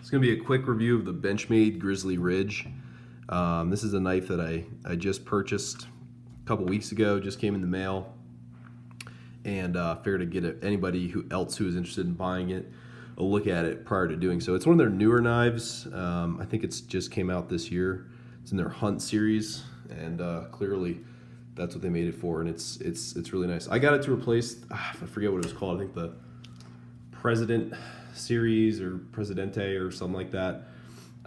It's going to be a quick review of the Benchmade Grizzly Ridge. This is a knife that I just purchased a couple weeks ago, just came in the mail, and figured to get anybody else who is interested in buying it a look at it prior to doing so. It's one of their newer knives. I think it's just came out this year. It's in their Hunt series, and clearly that's what they made it for, and it's really nice. I got it to replace, I forget what it was called, I think the President series or Presidente or something like that.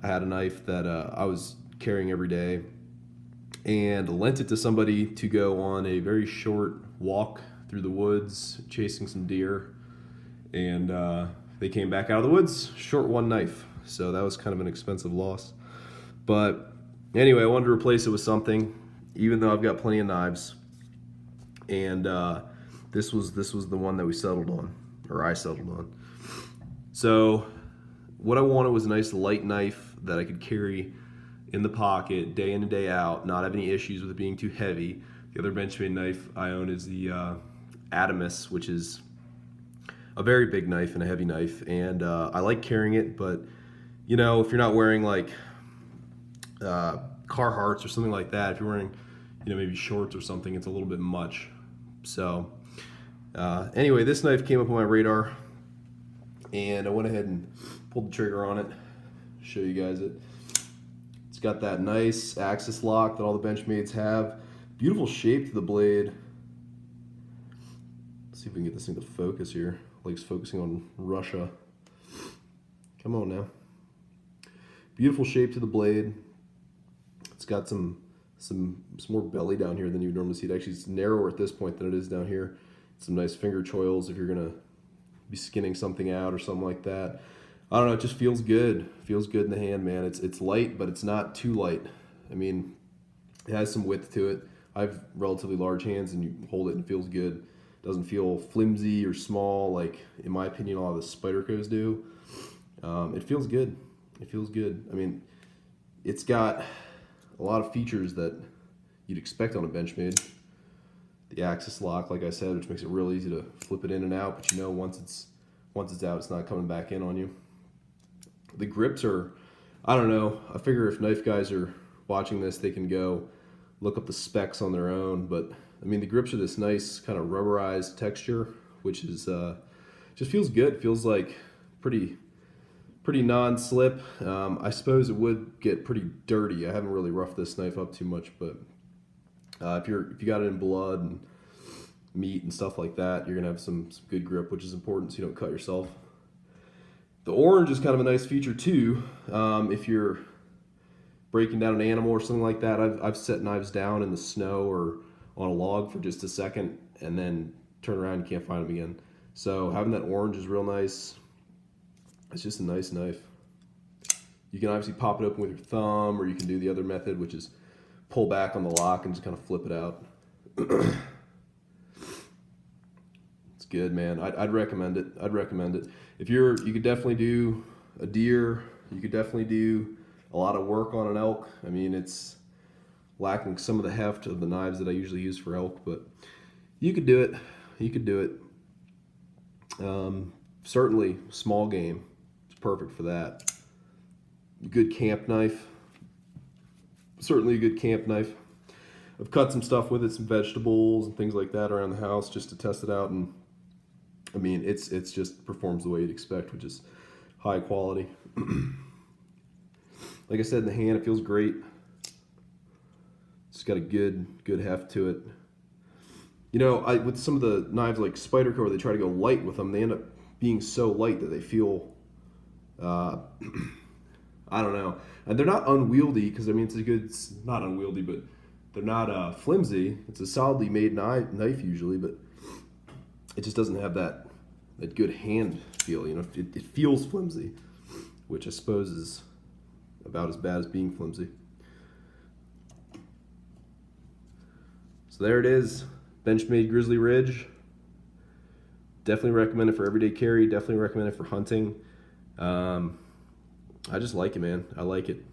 I had a knife that I was carrying every day and lent it to somebody to go on a very short walk through the woods chasing some deer, and they came back out of the woods short one knife, so that was kind of an expensive loss. But anyway, I wanted to replace it with something, even though I've got plenty of knives, and this was the one that we settled on, or I settled on. So what I wanted was a nice light knife that I could carry in the pocket day in and day out, not have any issues with it being too heavy. The other Benchmade knife I own is the Adamus, which is a very big knife and a heavy knife, and I like carrying it, but you know, if you're not wearing like Carhartts or something like that, if you're wearing, you know, maybe shorts or something, it's a little bit much. So anyway, this knife came up on my radar, and I went ahead and pulled the trigger on it. Show you guys it. It's got that nice axis lock that all the Benchmades have. Beautiful shape to the blade. Let's see if we can get this thing to focus here. Like it's focusing on Russia. Come on now. Beautiful shape to the blade. It's got some more belly down here than you would normally see. It actually is narrower at this point than it is down here. Some nice finger choils if you're gonna be skinning something out or something like that. I don't know, it just feels good. Feels good in the hand, man. It's light, but it's not too light. I mean, it has some width to it. I have relatively large hands, and you hold it and it feels good. It doesn't feel flimsy or small like, in my opinion, a lot of the Spydercos do. It feels good. It feels good. I mean, it's got a lot of features that you'd expect on a Benchmade. The axis lock, like I said, which makes it real easy to flip it in and out, but you know once it's out, it's not coming back in on you. The grips are, I don't know, I figure if knife guys are watching this, they can go look up the specs on their own, but I mean, the grips are this nice kind of rubberized texture, which is just feels good. Feels like pretty non-slip. I suppose it would get pretty dirty. I haven't really roughed this knife up too much, but if you got it in blood and meat and stuff like that, you're gonna have some good grip, which is important so you don't cut yourself. The orange is kind of a nice feature too. If you're breaking down an animal or something like that, I've set knives down in the snow or on a log for just a second and then turn around and can't find them again. So having that orange is real nice. It's just a nice knife. You can obviously pop it open with your thumb, or you can do the other method, which is pull back on the lock and just kind of flip it out. It's good, man. I'd recommend it. I'd recommend it. If you could definitely do a deer. You could definitely do a lot of work on an elk. I mean, it's lacking some of the heft of the knives that I usually use for elk, but you could do it. You could do it. Certainly, small game. It's perfect for that. Good camp knife. Certainly a good camp knife. I've cut some stuff with it, some vegetables and things like that around the house just to test it out, and I mean, it's just performs the way you'd expect, which is high quality. Like I said, in the hand, it feels great. It's got a good heft to it. You know, with some of the knives like Spyderco, where they try to go light with them, they end up being so light that they feel, I don't know. And they're not unwieldy, because I mean, it's not unwieldy, but they're not flimsy. It's a solidly made knife usually, but it just doesn't have that good hand feel. You know, it feels flimsy, which I suppose is about as bad as being flimsy. So there it is, Benchmade Grizzly Ridge. Definitely recommend it for everyday carry. Definitely recommend it for hunting. I just like it, man. I like it.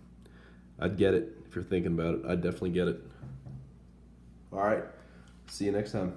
I'd get it if you're thinking about it. I'd definitely get it. All right. See you next time.